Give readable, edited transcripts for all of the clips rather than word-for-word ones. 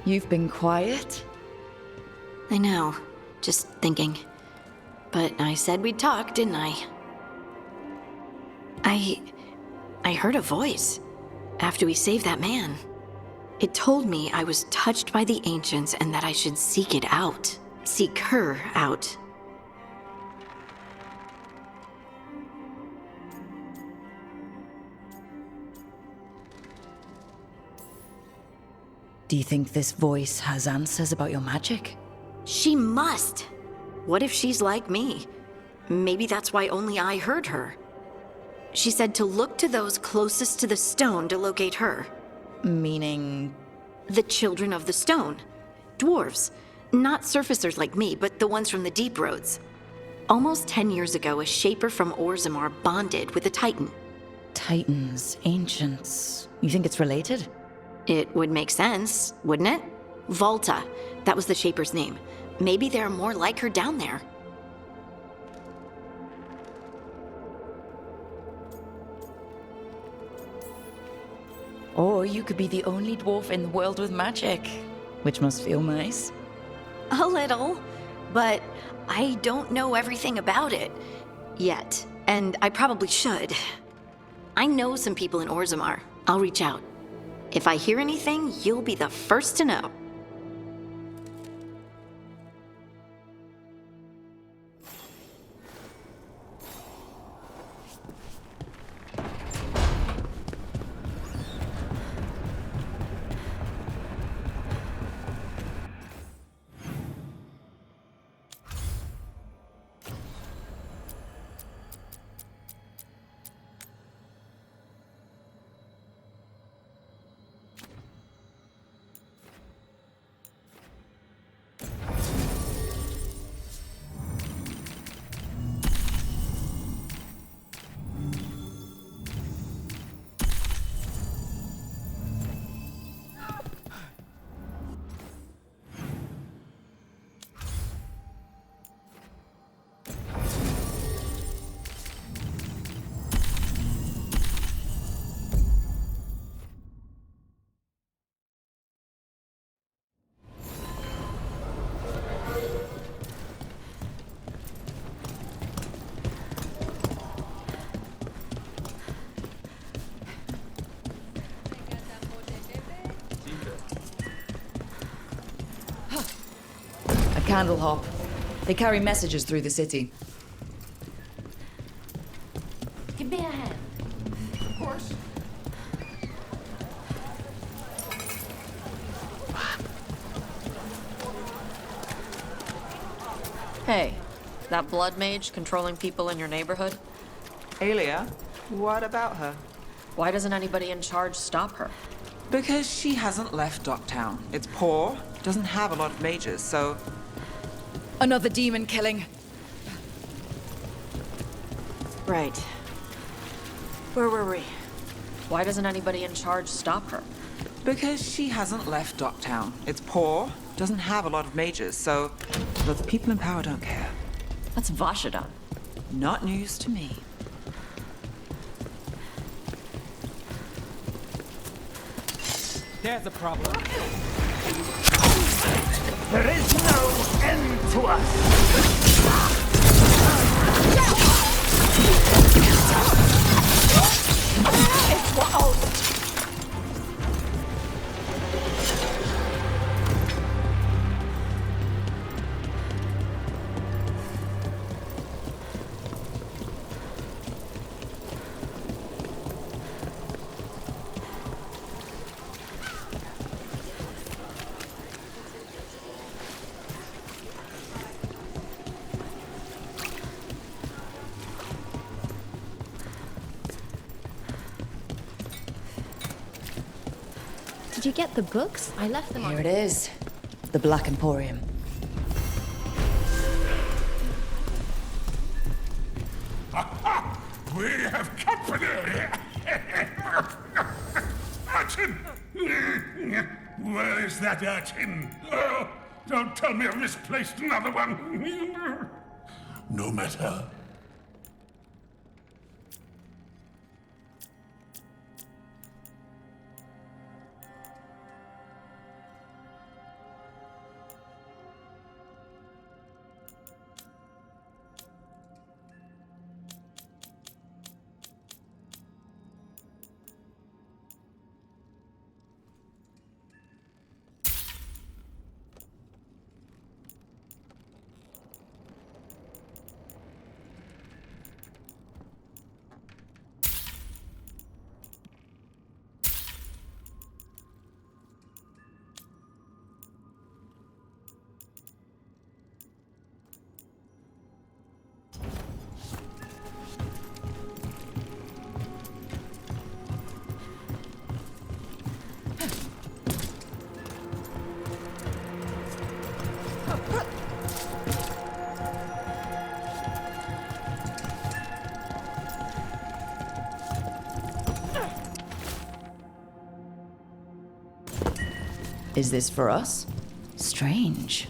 You've been quiet? I know. Just thinking. But I said we'd talk, didn't I? I heard a voice after we saved that man. It told me I was touched by the ancients and that I should seek it out. Seek her out. Do you think this voice has answers about your magic? She must! What if she's like me? Maybe that's why only I heard her. She said to look to those closest to the stone to locate her. Meaning... The children of the stone. Dwarves. Not surfacers like me, but the ones from the deep roads. Almost 10 years ago, a shaper from Orzammar bonded with a titan. Titans, ancients... You think it's related? It would make sense, wouldn't it? Volta. That was the shaper's name. Maybe there are more like her down there. Or you could be the only dwarf in the world with magic, which must feel nice. A little, but I don't know everything about it yet, and I probably should. I know some people in Orzammar. I'll reach out. If I hear anything, you'll be the first to know. Candle hop. They carry messages through the city. Give me a hand. Of course. Hey, that blood mage controlling people in your neighborhood? Alia, what about her? Why doesn't anybody in charge stop her? Because she hasn't left Docktown. It's poor, doesn't have a lot of mages, so... Another demon killing. Right. Where were we? Why doesn't anybody in charge stop her? Because she hasn't left Docktown. It's poor, doesn't have a lot of mages, so... But the people in power don't care. That's Vashadan. Not news to me. There's a problem. There is no end to us! It's what Did you get the books? I left them Here on. it is. The Black Emporium. We have company! Urchin! Where is that urchin? Oh, don't tell me I've misplaced another one! No matter. Is this for us? Strange.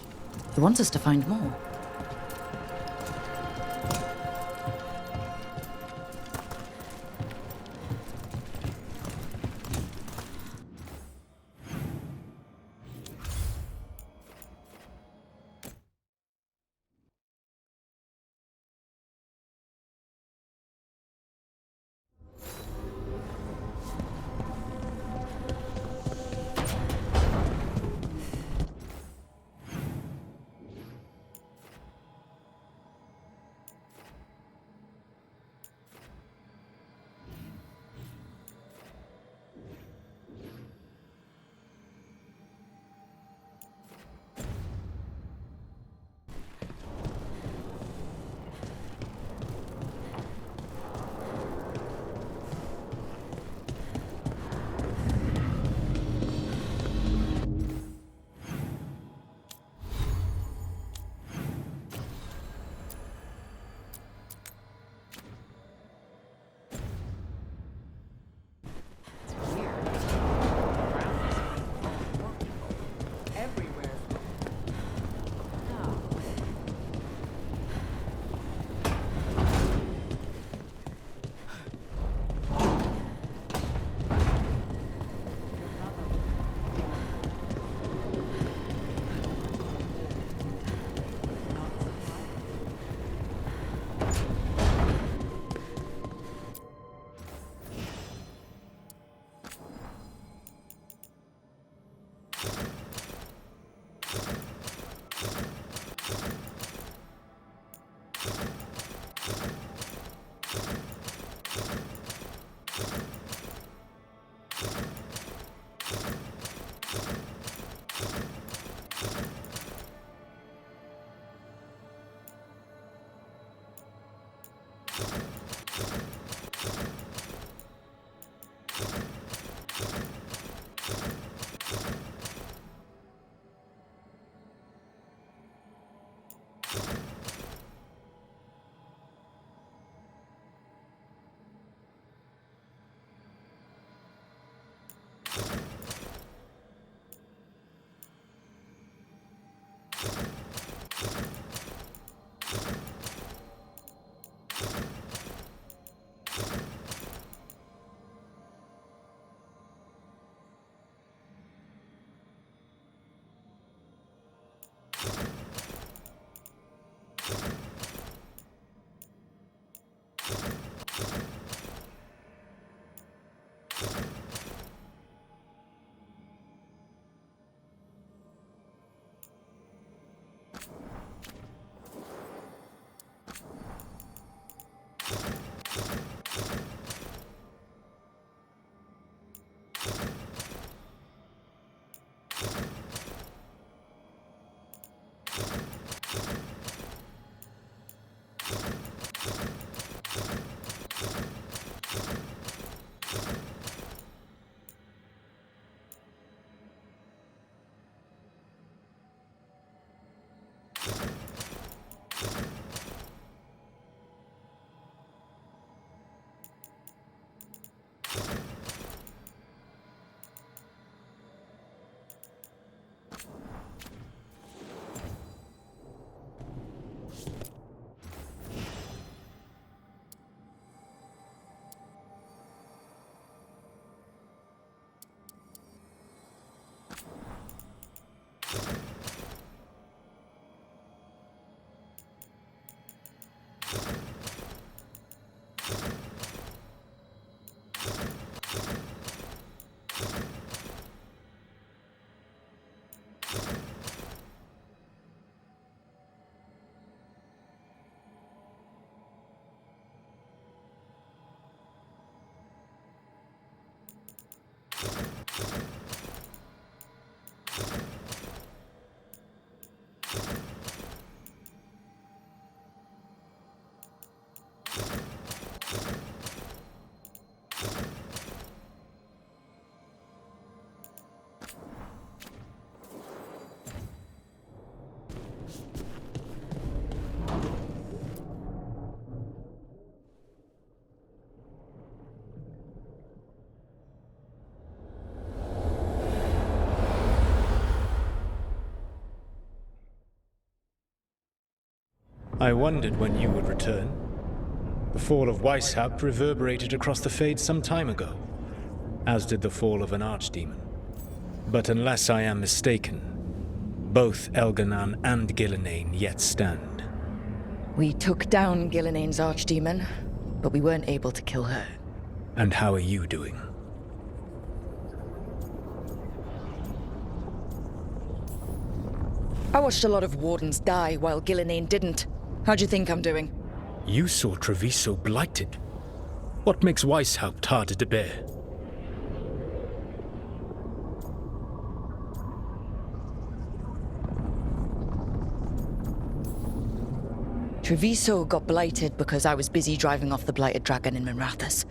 He wants us to find more. I wondered when you would return. The fall of Weishaupt reverberated across the Fade some time ago, as did the fall of an archdemon. But unless I am mistaken, both Elganan and Gillenane yet stand. We took down Gillenane's archdemon, but we weren't able to kill her. And how are you doing? I watched a lot of Wardens die while Gillenane didn't. How'd you think I'm doing? You saw Treviso blighted. What makes Weishaupt harder to bear? Treviso got blighted because I was busy driving off the blighted dragon in Minrathous.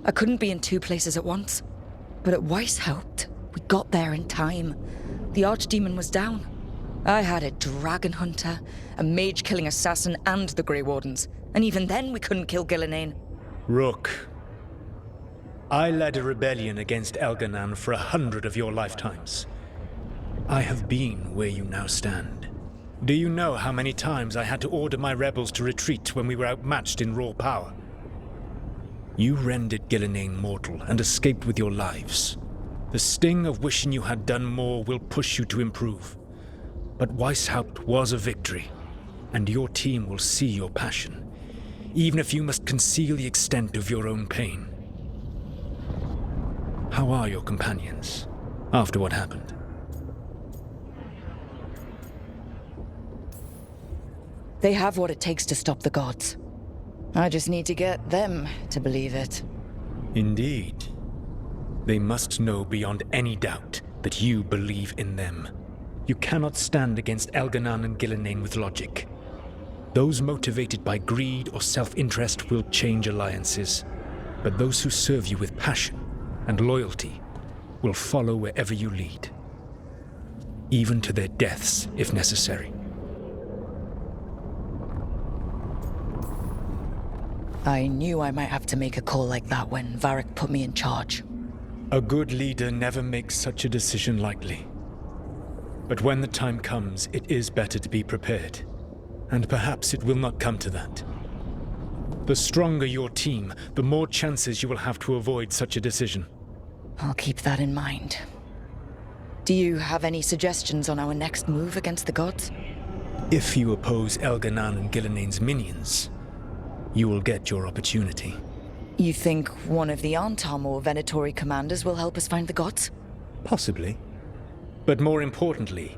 I couldn't be in two places at once. But at Weishaupt, we got there in time. The archdemon was down. I had a dragon hunter, a mage-killing assassin, and the Grey Wardens. And even then we couldn't kill Gillenane. Rook, I led a rebellion against Elganan for 100 of your lifetimes. I have been where you now stand. Do you know how many times I had to order my rebels to retreat when we were outmatched in raw power? You rendered Gillenane mortal and escaped with your lives. The sting of wishing you had done more will push you to improve. But Weishaupt was a victory, and your team will see your passion, even if you must conceal the extent of your own pain. How are your companions, after what happened? They have what it takes to stop the gods. I just need to get them to believe it. Indeed. They must know beyond any doubt that you believe in them. You cannot stand against Elganan and Gillenane with logic. Those motivated by greed or self-interest will change alliances, but those who serve you with passion and loyalty will follow wherever you lead, even to their deaths if necessary. I knew I might have to make a call like that when Varric put me in charge. A good leader never makes such a decision lightly. But when the time comes, it is better to be prepared. And perhaps it will not come to that. The stronger your team, the more chances you will have to avoid such a decision. I'll keep that in mind. Do you have any suggestions on our next move against the gods? If you oppose Elganan and Gillenane's minions, you will get your opportunity. You think one of the Antam or Venatori commanders will help us find the gods? Possibly. But more importantly,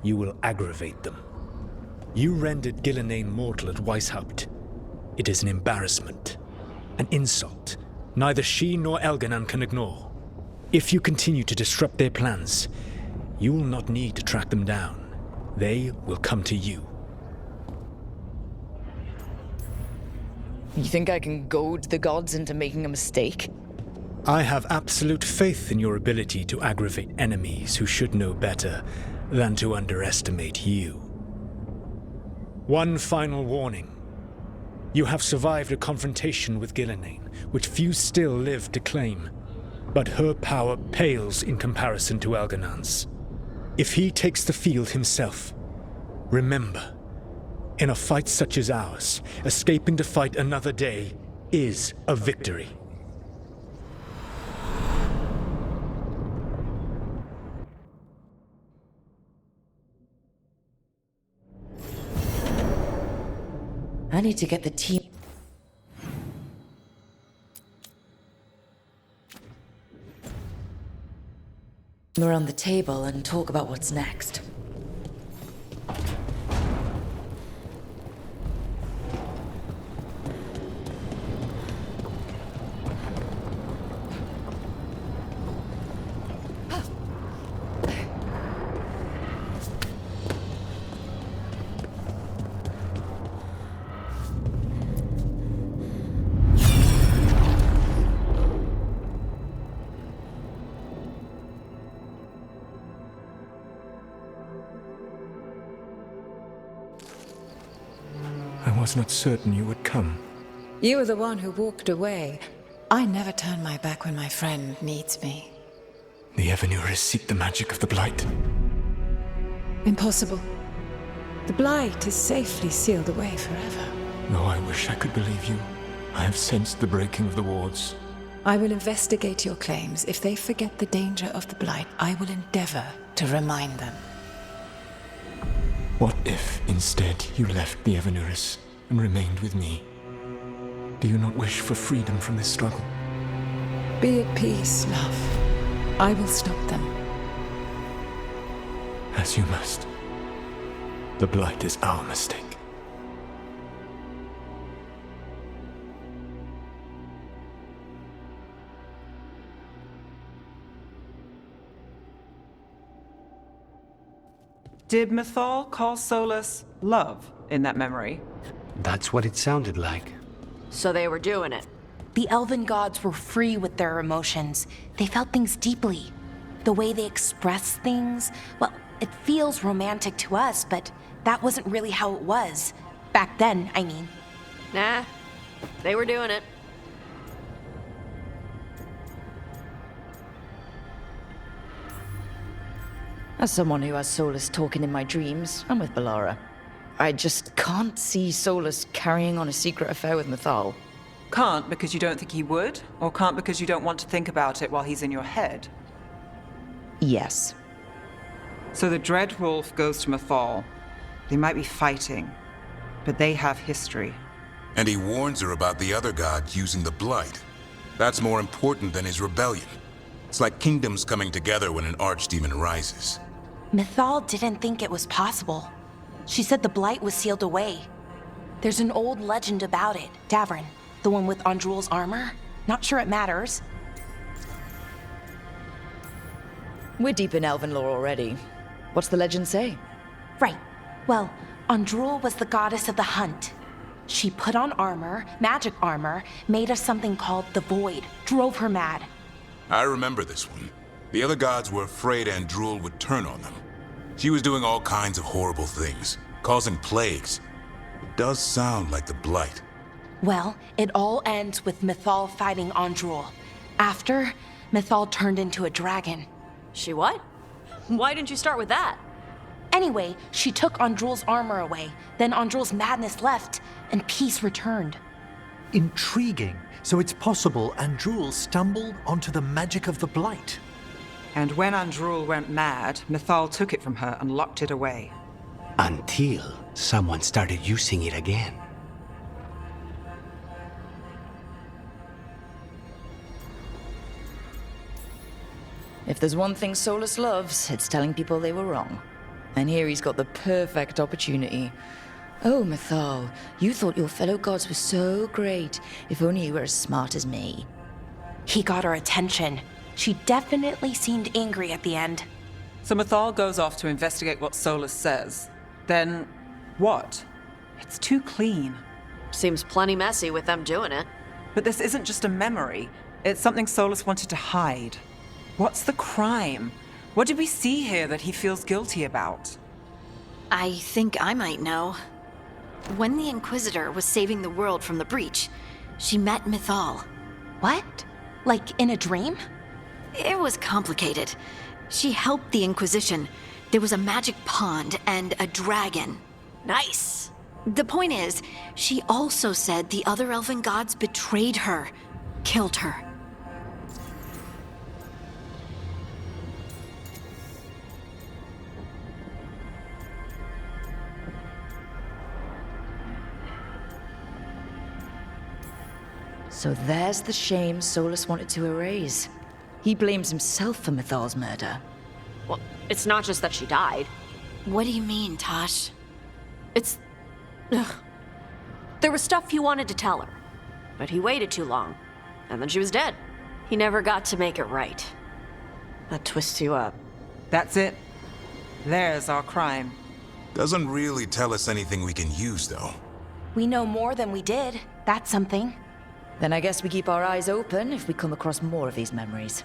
you will aggravate them. You rendered Gillenane mortal at Weishaupt. It is an embarrassment, an insult, neither she nor Elganan can ignore. If you continue to disrupt their plans, you will not need to track them down. They will come to you. You think I can goad the gods into making a mistake? I have absolute faith in your ability to aggravate enemies who should know better than to underestimate you. One final warning. You have survived a confrontation with Gillenane, which few still live to claim. But her power pales in comparison to Elganan's. If he takes the field himself, remember, in a fight such as ours, escaping to fight another day is a victory. I need to get the team around the table and talk about what's next. I was not certain you would come. You were the one who walked away. I never turn my back when my friend needs me. The Evanures seek the magic of the Blight. Impossible. The Blight is safely sealed away forever. No, I wish I could believe you. I have sensed the breaking of the wards. I will investigate your claims. If they forget the danger of the Blight, I will endeavor to remind them. What if, instead, you left the Evanuris and remained with me? Do you not wish for freedom from this struggle? Be at peace, love. I will stop them. As you must. The Blight is our mistake. Did Mythal call Solus love in that memory? That's what it sounded like. So they were doing it. The elven gods were free with their emotions. They felt things deeply. The way they express things, well, it feels romantic to us, but that wasn't really how it was. Back then, I mean. Nah, they were doing it. As someone who has Solus talking in my dreams, I'm with Balara. I just can't see Solus carrying on a secret affair with Mythal. Can't because you don't think he would? Or can't because you don't want to think about it while he's in your head? Yes. So the Dreadwolf goes to Mythal. They might be fighting, but they have history. And he warns her about the other gods using the Blight. That's more important than his rebellion. It's like kingdoms coming together when an archdemon rises. Mythal didn't think it was possible. She said the Blight was sealed away. There's an old legend about it. Davrin, the one with Andrul's armor. Not sure it matters. We're deep in elven lore already. What's the legend say? Right. Well, Andrul was the goddess of the hunt. She put on armor, magic armor, made of something called the Void, drove her mad. I remember this one. The other gods were afraid Andrul would turn on them. She was doing all kinds of horrible things, causing plagues. It does sound like the Blight. Well, it all ends with Mythal fighting Andrul. After, Mythal turned into a dragon. She what? Why didn't you start with that? Anyway, she took Andrul's armor away. Then Andrul's madness left, and peace returned. Intriguing. So it's possible Andrul stumbled onto the magic of the Blight. And when Andrul went mad, Mythal took it from her and locked it away. Until someone started using it again. If there's one thing Solus loves, it's telling people they were wrong. And here he's got the perfect opportunity. Oh, Mythal, you thought your fellow gods were so great. If only you were as smart as me. He got her attention. She definitely seemed angry at the end. So Mythal goes off to investigate what Solus says. Then, what? It's too clean. Seems plenty messy with them doing it. But this isn't just a memory. It's something Solus wanted to hide. What's the crime? What did we see here that he feels guilty about? I think I might know. When the Inquisitor was saving the world from the breach, she met Mythal. What? Like in a dream? It was complicated. She helped the Inquisition. There was a magic pond and a dragon. Nice. The point is, she also said the other elven gods betrayed her, killed her. So there's the shame Solus wanted to erase. He blames himself for Mythal's murder. Well, it's not just that she died. What do you mean, Tosh? It's... Ugh. There was stuff he wanted to tell her, but he waited too long, and then she was dead. He never got to make it right. That twists you up. That's it. There's our crime. Doesn't really tell us anything we can use, though. We know more than we did. That's something. Then I guess we keep our eyes open if we come across more of these memories.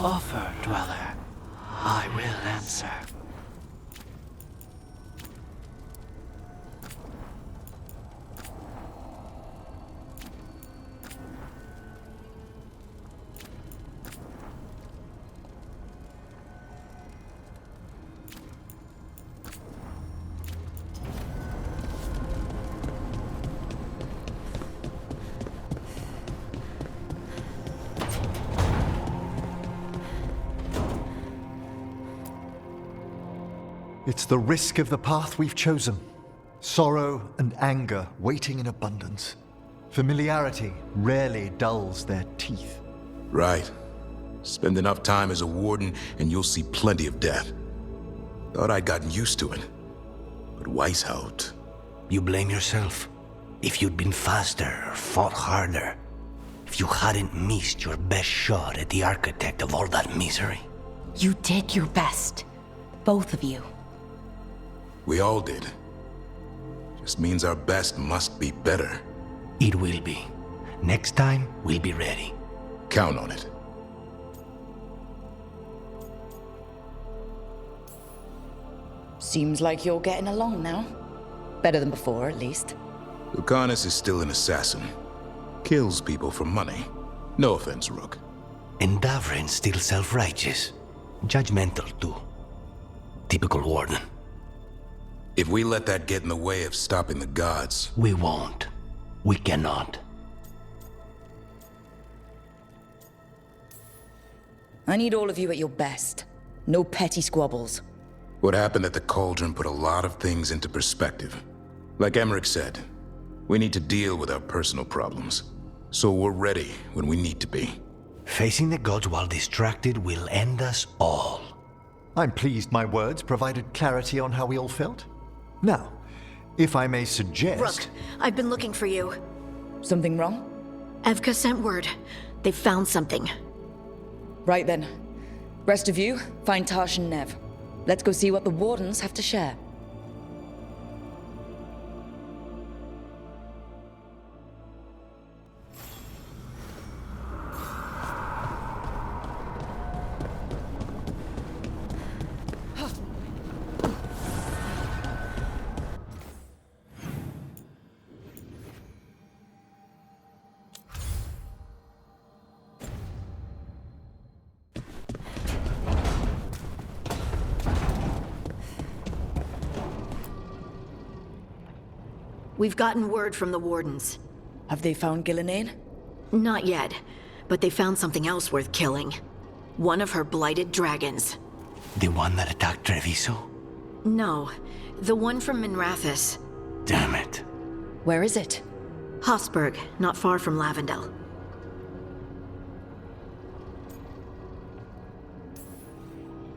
offer, Dweller, I will answer. It's the risk of the path we've chosen. Sorrow and anger waiting in abundance. Familiarity rarely dulls their teeth. Right. Spend enough time as a warden and you'll see plenty of death. Thought I'd gotten used to it. But Weishaupt... You blame yourself. If you'd been faster or fought harder. If you hadn't missed your best shot at the architect of all that misery. You did your best. Both of you. We all did. Just means our best must be better. It will be. Next time, we'll be ready. Count on it. Seems like you're getting along now. Better than before, at least. Lucanus is still an assassin. Kills people for money. No offense, Rook. And Davrin's still self-righteous. Judgmental, too. Typical warden. If we let that get in the way of stopping the gods... We won't. We cannot. I need all of you at your best. No petty squabbles. What happened at the Cauldron put a lot of things into perspective. Like Emmerich said, we need to deal with our personal problems. So we're ready when we need to be. Facing the gods while distracted will end us all. I'm pleased my words provided clarity on how we all felt. Now, if I may suggest... Rook, I've been looking for you. Something wrong? Evka sent word. They found something. Right then. Rest of you, find Tash and Nev. Let's go see what the Wardens have to share. We've gotten word from the Wardens. Have they found Gillenane? Not yet, but they found something else worth killing. One of her blighted dragons. The one that attacked Treviso? No, the one from Minrathous. Damn it. Where is it? Hosberg, not far from Lavendel.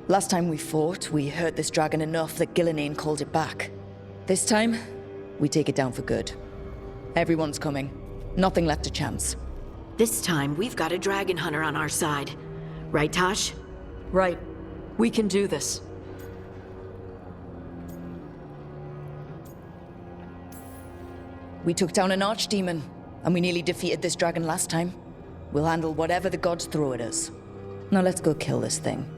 Last time we fought, we hurt this dragon enough that Gillenane called it back. This time, we take it down for good. Everyone's coming. Nothing left to chance. This time, we've got a dragon hunter on our side. Right, Tash? Right. We can do this. We took down an archdemon, and we nearly defeated this dragon last time. We'll handle whatever the gods throw at us. Now let's go kill this thing.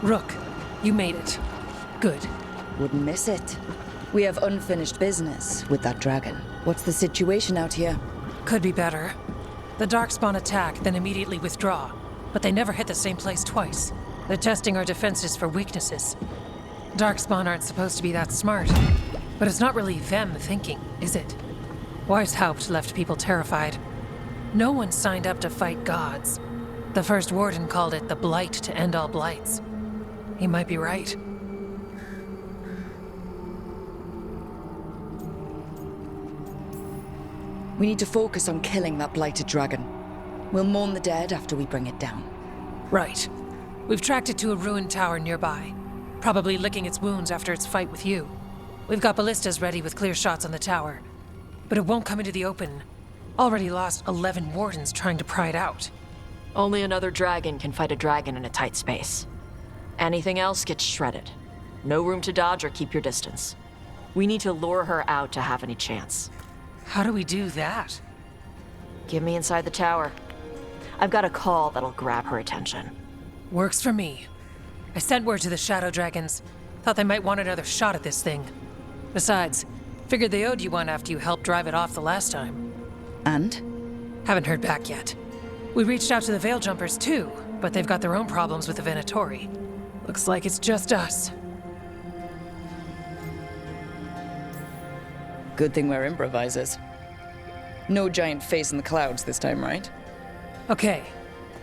Rook, you made it. Good. Wouldn't miss it. We have unfinished business with that dragon. What's the situation out here? Could be better. The Darkspawn attack, then immediately withdraw. But they never hit the same place twice. They're testing our defenses for weaknesses. Darkspawn aren't supposed to be that smart. But it's not really them thinking, is it? Weishaupt left people terrified. No one signed up to fight gods. The first warden called it the blight to end all blights. He might be right. We need to focus on killing that blighted dragon. We'll mourn the dead after we bring it down. Right. We've tracked it to a ruined tower nearby, probably licking its wounds after its fight with you. We've got ballistas ready with clear shots on the tower, but it won't come into the open. Already lost 11 wardens trying to pry it out. Only another dragon can fight a dragon in a tight space. Anything else gets shredded. No room to dodge or keep your distance. We need to lure her out to have any chance. How do we do that? Give me inside the tower. I've got a call that'll grab her attention. Works for me. I sent word to the Shadow Dragons. Thought they might want another shot at this thing. Besides, figured they owed you one after you helped drive it off the last time. And? Haven't heard back yet. We reached out to the Veil Jumpers too, but they've got their own problems with the Venatori. Looks like it's just us. Good thing we're improvisers. No giant face in the clouds this time, right? Okay,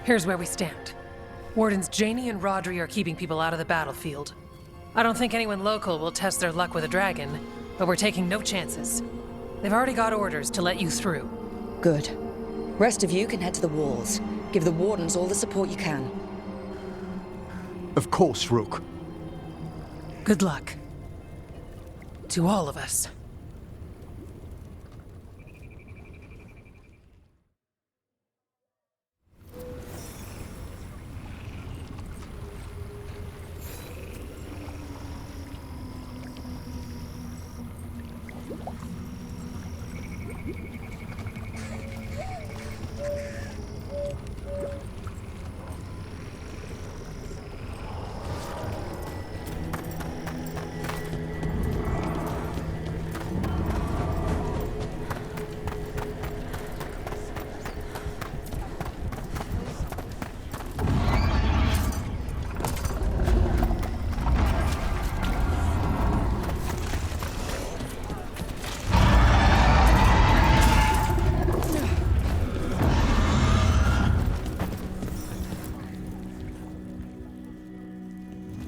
here's where we stand. Wardens Janie and Rodri are keeping people out of the battlefield. I don't think anyone local will test their luck with a dragon, but we're taking no chances. They've already got orders to let you through. Good. Rest of you can head to the walls. Give the wardens all the support you can. Of course, Rook. Good luck. To all of us.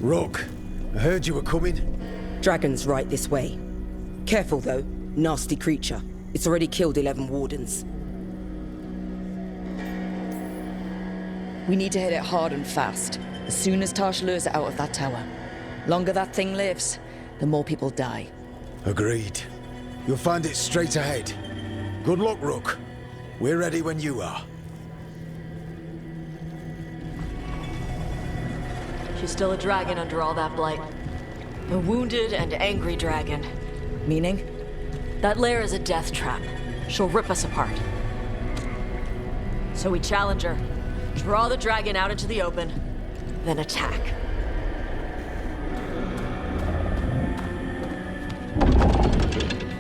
Rook, I heard you were coming. Dragon's right this way. Careful though, nasty creature. It's already killed 11 wardens. We need to hit it hard and fast, as soon as Tash lures it out of that tower. Longer that thing lives, the more people die. Agreed. You'll find it straight ahead. Good luck, Rook. We're ready when you are. She's still a dragon under all that blight. A wounded and angry dragon. Meaning? That lair is a death trap. She'll rip us apart. So we challenge her, draw the dragon out into the open, then attack.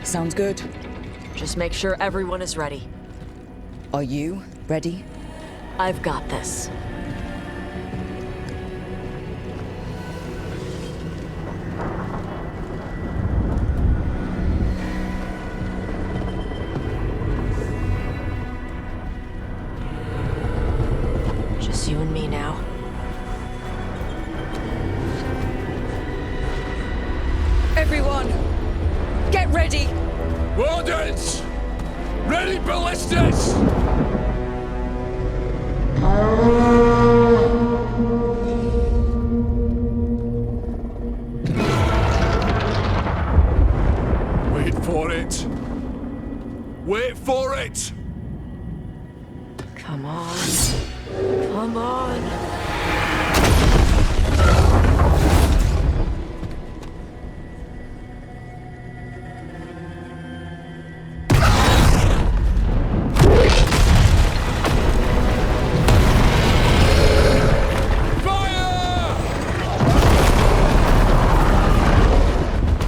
Sounds good. Just make sure everyone is ready. Are you ready? I've got this. Just you and me now. Everyone, get ready! Wardens! Ready ballistas! Wait for it. Wait for it! Come on. Come on.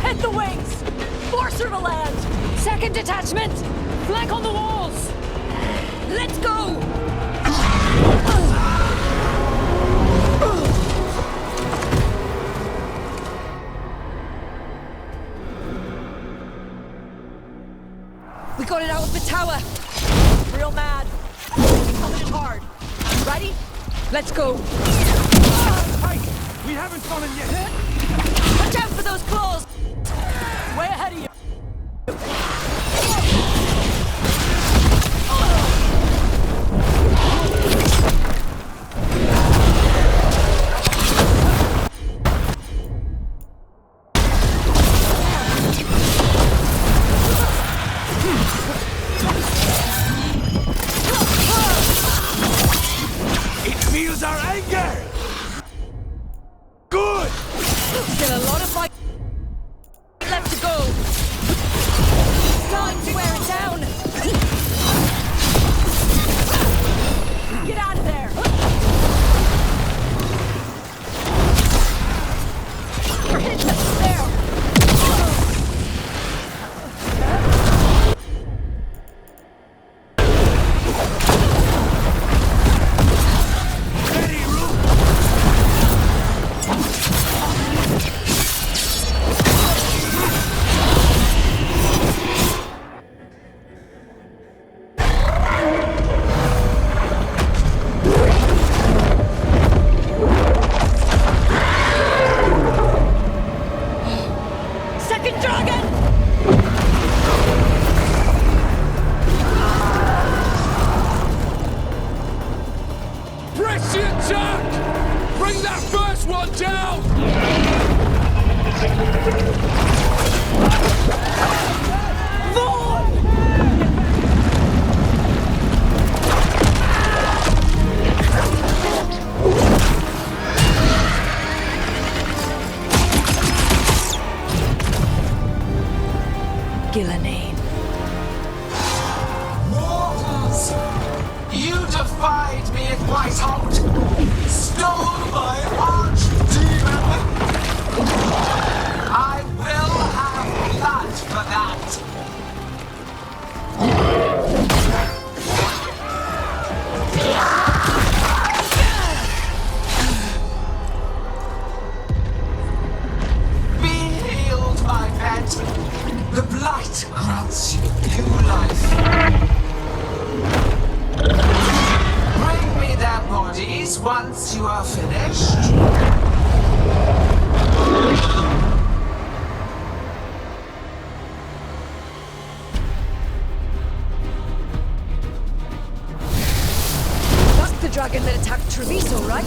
Hit the wings! Force her to land! Second detachment! Flank on the walls! Let's go! We got it out of the tower! Real mad. We're coming in hard. Ready? Let's go! Hey! We haven't gone in yet! Watch out for those claws! Way ahead of you! It feels our anger! Good! Still a lot of fight left to go! Time to wear it down! Get out of there! We're hitting them there! Ready, Rook! Second dragon! Press the attack! Bring that first one down! Gillenane. Mortals! You defied me at Whiteholt! Stole my archdemon! I will have blood for that! Be healed, my pet! The blight grants you new life. Bring me their bodies once you are finished. That's the dragon that attacked Treviso, right?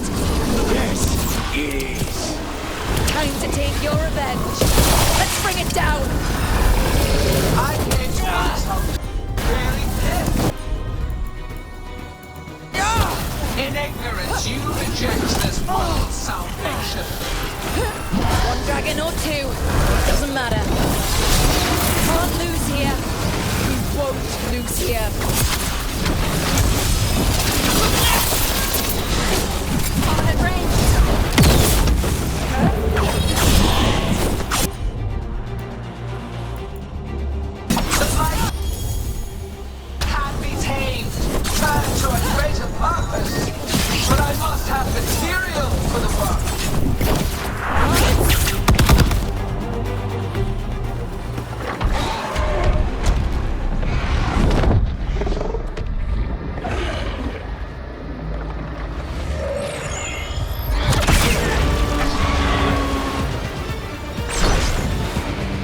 Yes, it is. Time to take your revenge. Let's bring it down! I came to Whiteholt very pissed. In ignorance, you reject this world's salvation. One dragon or two, doesn't matter. Can't lose here. We won't lose here. On at range. The blight can be tamed, turned to a greater purpose. But I must have material for the work.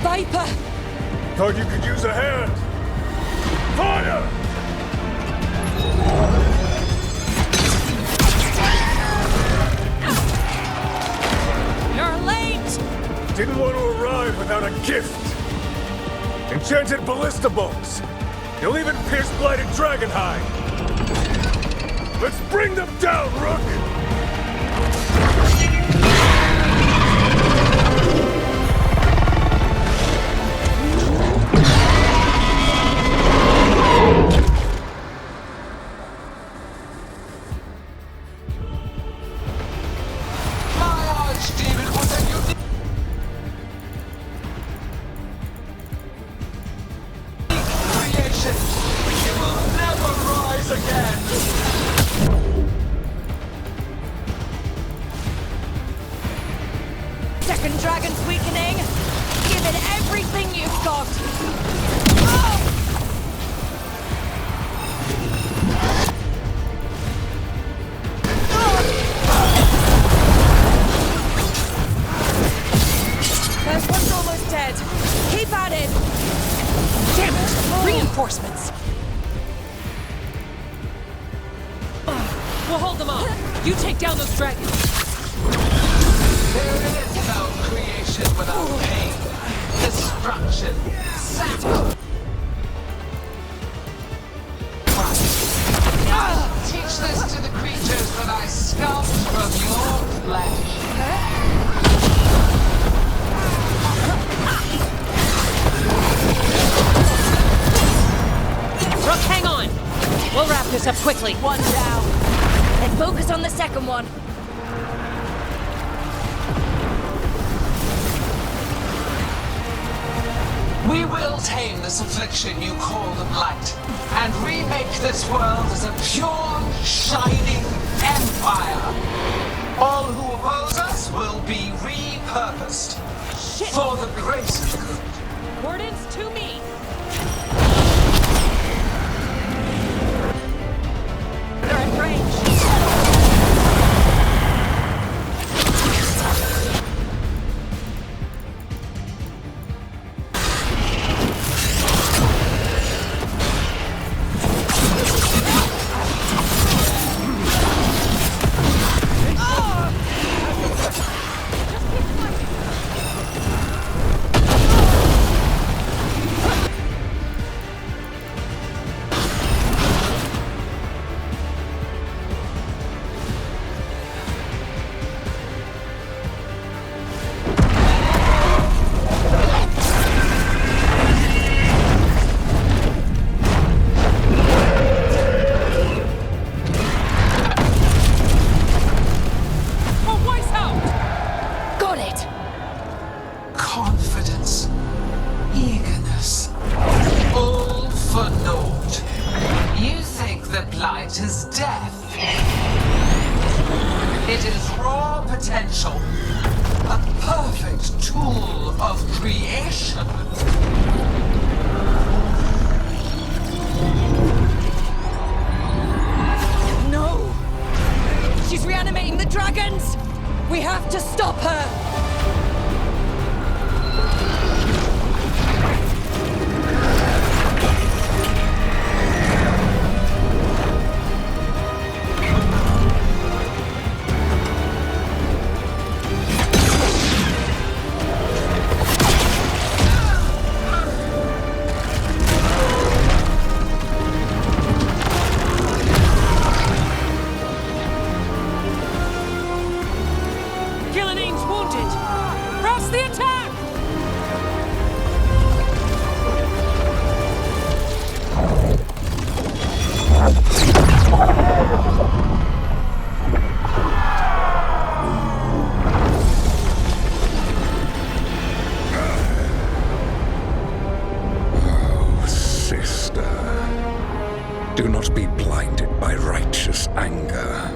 Viper! Thought you could use a hand. Fire! You're late! Didn't want to arrive without a gift. Enchanted ballista bolts. You'll even pierce blighted dragon hide. Let's bring them down, Rook! My archdemon was a unique creation. It will never rise again. dead. Keep at it! Damn it! Reinforcements! We'll hold them off. You take down those dragons. There is no creation without pain, destruction, sacrifice. Teach this to the creatures that I sculpt from your flesh. Rook, hang on! We'll wrap this up quickly. One down. Then focus on the second one. We will tame this affliction you call the Blight, and remake this world as a pure, shining empire. All who oppose us will be repurposed for the greater good. Wardens, to me! They're at range. Confidence, eagerness, all for naught. You think the Blight is death. It is raw potential, a perfect tool of creation. No! She's reanimating the dragons! We have to stop her! Do not be blinded by righteous anger.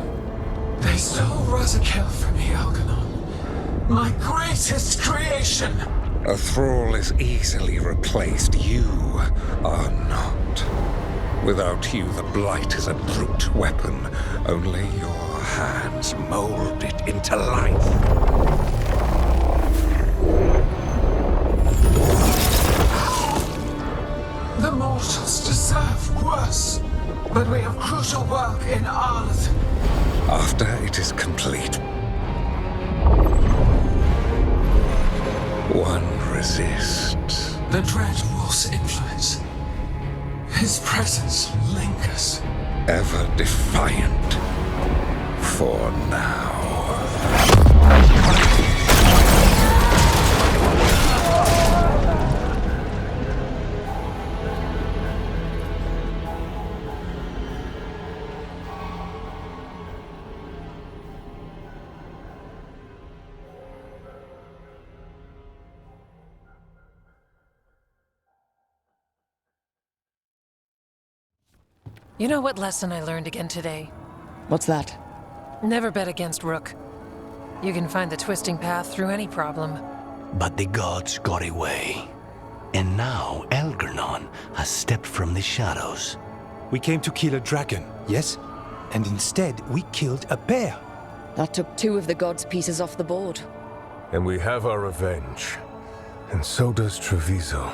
They stole Rosakill from me, Algernon. My greatest creation! A thrall is easily replaced. You are not. Without you, the Blight is a brute weapon. Only your hands mold it into life. The mortals deserve worse, but we have crucial work in Arth. After it is complete, one resists. The Dread Wolf's influence. His presence lingers. Ever defiant. For now. You know what lesson I learned again today? What's that? Never bet against Rook. You can find the twisting path through any problem. But the gods got away. And now Algernon has stepped from the shadows. We came to kill a dragon, yes? And instead, we killed a bear. That took 2 of the gods' pieces off the board. And we have our revenge. And so does Treviso.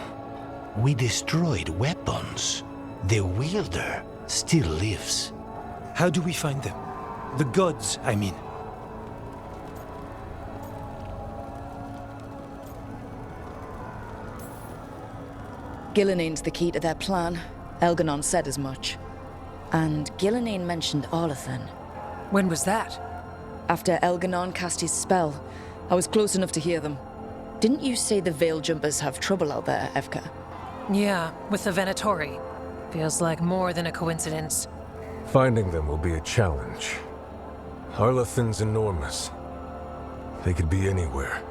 We destroyed weapons. The wielder still lives. How do we find them? The gods, I mean. Gillenane's the key to their plan. Elganon said as much. And Gillenane mentioned Arlathan. When was that? After Elganon cast his spell, I was close enough to hear them. Didn't you say the Veil Jumpers have trouble out there, Evka? Yeah, with the Venatori. Feels like more than a coincidence. Finding them will be a challenge. Arlathan's enormous. They could be anywhere.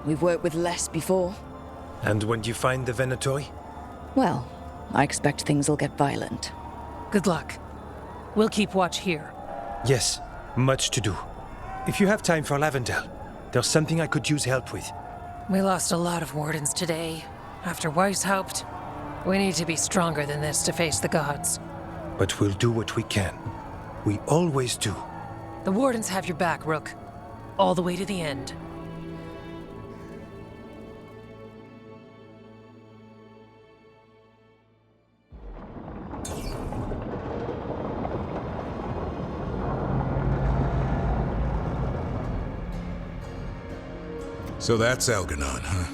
We've worked with less before. And when you find the Venatori? Well, I expect things will get violent. Good luck. We'll keep watch here. Yes, much to do. If you have time for Lavendel, there's something I could use help with. We lost a lot of wardens today. After Weishaupt, we need to be stronger than this to face the gods. But we'll do what we can. We always do. The wardens have your back, Rook. All the way to the end. So that's Elganon, huh?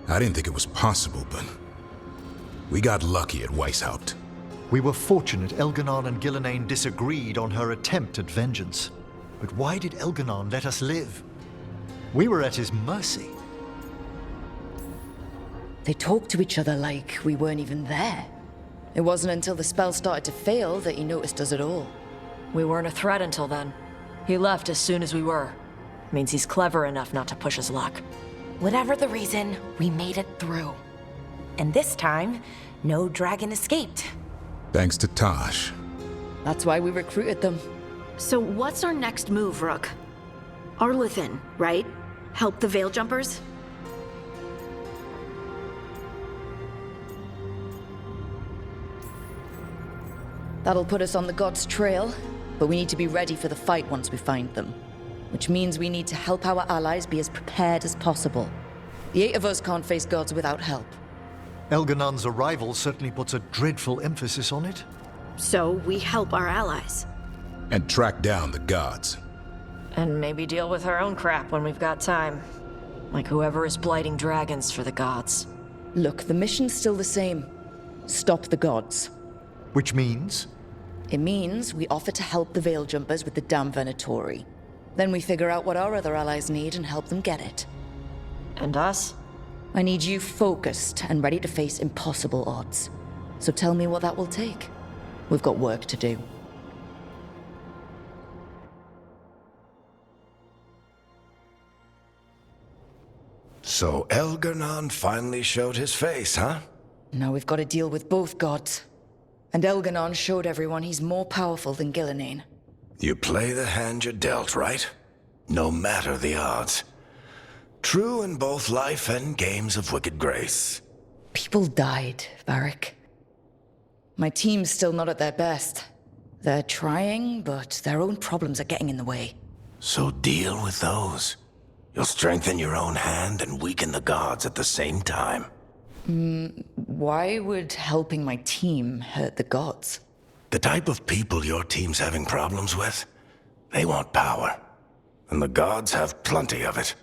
I didn't think it was possible, but we got lucky at Weishaupt. We were fortunate Elganon and Gillenane disagreed on her attempt at vengeance. But why did Elganon let us live? We were at his mercy. They talked to each other like we weren't even there. It wasn't until the spell started to fail that he noticed us at all. We weren't a threat until then. He left as soon as we were. Means he's clever enough not to push his luck. Whatever the reason, we made it through. And this time, no dragon escaped. Thanks to Tosh. That's why we recruited them. So what's our next move, Rook? Arlathan, right? Help the Veil Jumpers? That'll put us on the gods' trail, but we need to be ready for the fight once we find them. Which means we need to help our allies be as prepared as possible. The 8 of us can't face gods without help. Elganon's arrival certainly puts a dreadful emphasis on it. So we help our allies. And track down the gods. And maybe deal with our own crap when we've got time. Like whoever is blighting dragons for the gods. Look, the mission's still the same. Stop the gods. Which means? It means we offer to help the Veil Jumpers with the damn Venatori. Then we figure out what our other allies need and help them get it. And us? I need you focused and ready to face impossible odds. So tell me what that will take. We've got work to do. So Elganon finally showed his face, huh? Now we've got to deal with both gods. And Elganon showed everyone he's more powerful than Gillenane. You play the hand you're dealt, right? No matter the odds. True in both life and games of wicked grace. People died, Varric. My team's still not at their best. They're trying, but their own problems are getting in the way. So deal with those. You'll strengthen your own hand and weaken the gods at the same time. Why would helping my team hurt the gods? The type of people your team's having problems with, they want power. And the gods have plenty of it.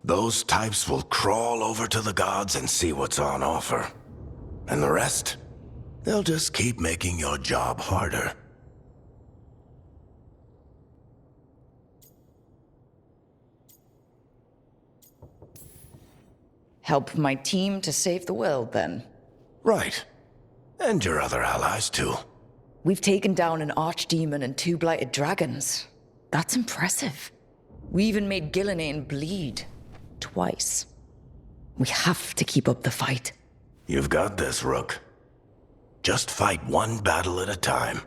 Those types will crawl over to the gods and see what's on offer. And the rest, they'll just keep making your job harder. Help my team to save the world, then? Right. And your other allies, too. We've taken down an archdemon and 2 blighted dragons. That's impressive. We even made Gillenane bleed. Twice. We have to keep up the fight. You've got this, Rook. Just fight one battle at a time.